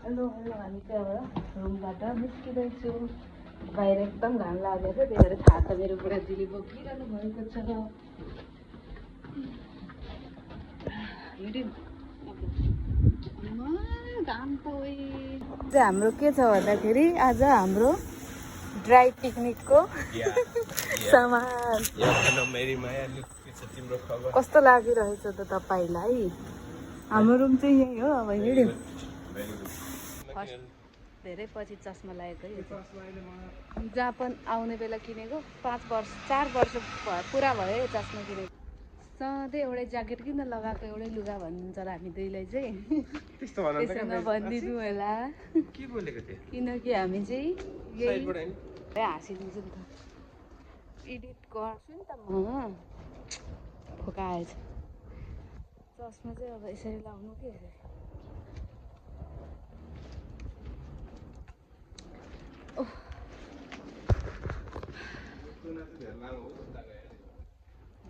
Hello हामी त्यहाँबाट रुमबाट निस्किँदैछु। बाहिर एकदम घाम लागेको छ, त्यही भएर छाता मेरो बुढाजीले बोकिरहनु भएको छ। हाम्रो के छ भन्दाखेरि आज हाम्रो ड्राई पिकनिकको सामान कस्तो लागिरहेछ त तपाईँलाई? हाम्रो रुम चाहिँ यही हो। अब हिँड्यौँ धेरै पछि चस्मा लागेको है। जापान आउने बेला किनेको 4 वर्ष पुरा भयो चस्मा किनेको। सधैँ एउटै ज्याकेट किन लगाएको एउटै लुगा भन्नुहुन्छ र हामी दुईलाई चाहिँ त्यसमा भनिदिनु होला किनकि हामी चाहिँ हाँसिदिन्छु नि त, एडिट गर्छु नि त म। फोकाएछ चस्मा चाहिँ अब यसरी लाउनु के यसरी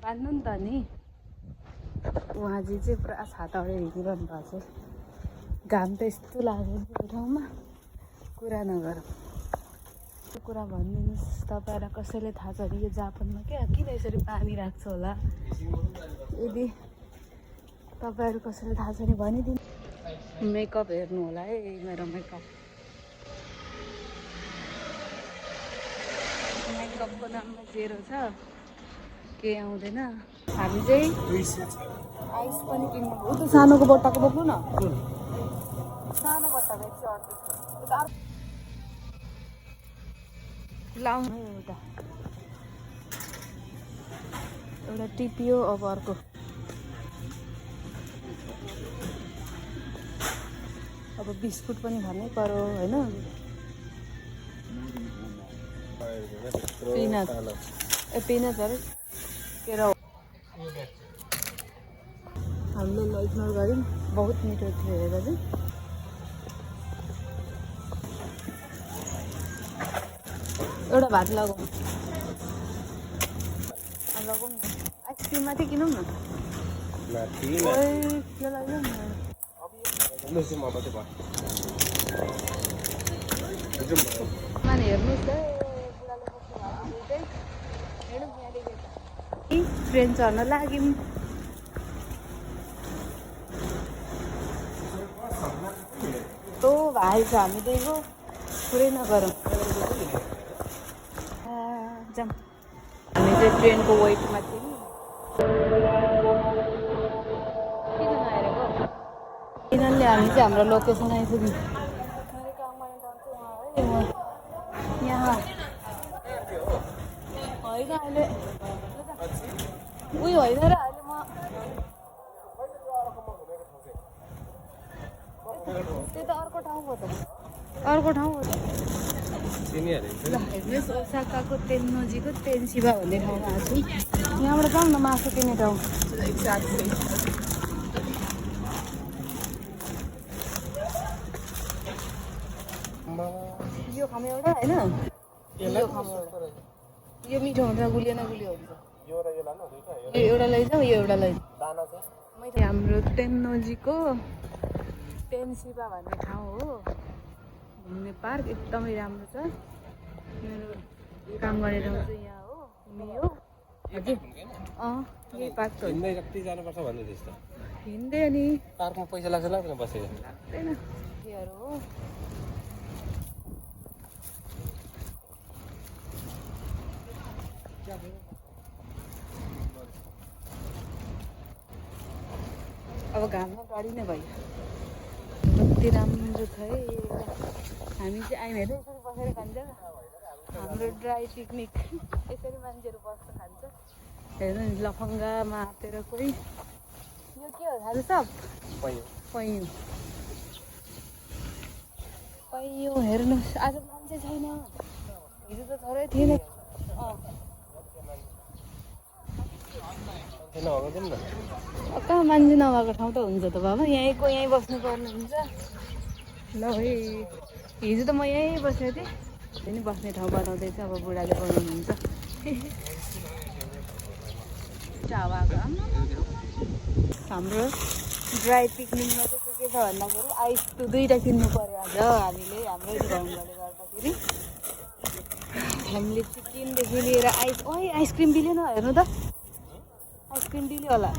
बान्नु नि त नि। उहाँजी चाहिँ पुरा छाताबाट हिँडिरहनु भएको छ। घाम त यस्तो लाग्यो यो ठाउँमा कुरा नगरौँ। कुरा भनिदिनुहोस् तपाईँलाई कसैले थाहा छ भने यो जापानमा क्या किन यसरी पानी राख्छ होला? यदि तपाईँहरू कसैले थाहा छ भने भनिदिनु। मेकअप हेर्नु होला है मेरो मेकअपको नाममा 0 छ, केही आउँदैन। हामी चाहिँ आइस पनि किन्नु हो। त्यो सानोको बट्टाको बोक्नु न, सानो बट्टाको 138 लाउनु एउटा टिपियो। अब अर्को अब बिस्कुट पनि भन्नै पर्यो होइन। पिनटहरू के र हामीले इग्नोर गऱ्यौँ। बहुत मिठो थियो हेरेर चाहिँ। एउटा भात लगाउँ लगाउँ न। आइसक्रिम माथि किनौँ न। के लाग्यो हेर्नुहोस् है ट्रेन चढ्न लाग्यौँ। तो भाइ छ हामी दिएको पुरै नगरौँ। जाऊँ हामी चाहिँ ट्रेनको वेटमा थियौँ नि। किन नहेरेको? किनले हामी चाहिँ हाम्रो लोकेसन आइपुग्यौँ। यहाँ होइन अहिले उयो होइन र अहिले म त्यो त अर्को ठाउँ हो त, अर्को ठाउँ हो त। हेर्नुहोस् ओसाकाको तेन्नोजीको तेन्सिबा भन्ने ठाउँमा आएको छु। यहाँबाट जाउँ न मासु किन्ने ठाउँ। यो खाम एउटा होइन, यो खाम एउटा। यो मिठो हुन्छ गुलियो न गुलियो हुन्छ। यो एउटा लैजाऊ, यो एउटा लैजाऊ। हाम्रो तेन्नोजीको तेन्सिबा भन्ने ठाउँ हो, घुम्ने पार्क एकदमै राम्रो छ। मेरो काम गर्ने ठाउँ चाहिँ यहाँ हो, मियो। हजुर यही पार्क त हिँड्दै कति जानुपर्छ भन्दै थिएँ त। हिँड्दै अनि पार्कमा पैसा लाग्छ लाग्दैन? बसेको लाग्दैन केहरू हो। अब घाममा गाडी नै भयो। कति राम्रो छ है। हामी चाहिँ आइम हेर्दै यसरी बसेर खान्छ हाम्रो ड्राई पिकनिक। यसरी मान्छेहरू बस्छ खान्छ। हेर्नु नि लफङ्गा मातेर कोही। यो के हो थाहा छ? पैँयो पैँयो हेर्नुहोस्। आज मान्छे छैन, हिजो त थोरै थिएन। कहाँ मान्छे नभएको ठाउँ त हुन्छ त बाबा, यहीँको यहीँ बस्नु पर्ने हुन्छ। ल है हिजो त म यहीँ बसेको थिएँ। पनि बस्ने ठाउँ बनाउँदैछ अब बुढाले बनाउनुहुन्छ। हाम्रो ड्राई पिकनिकमा चाहिँ के छ भन्दाखेरि आइस 2टा किन्नु पर्यो आज हामीले हाम्रो घरबाट गर्दाखेरि हामीले चिकनदेखि लिएर आइसक्रिम दिलेन हेर्नु त आइसक्रिम दिल्यो होला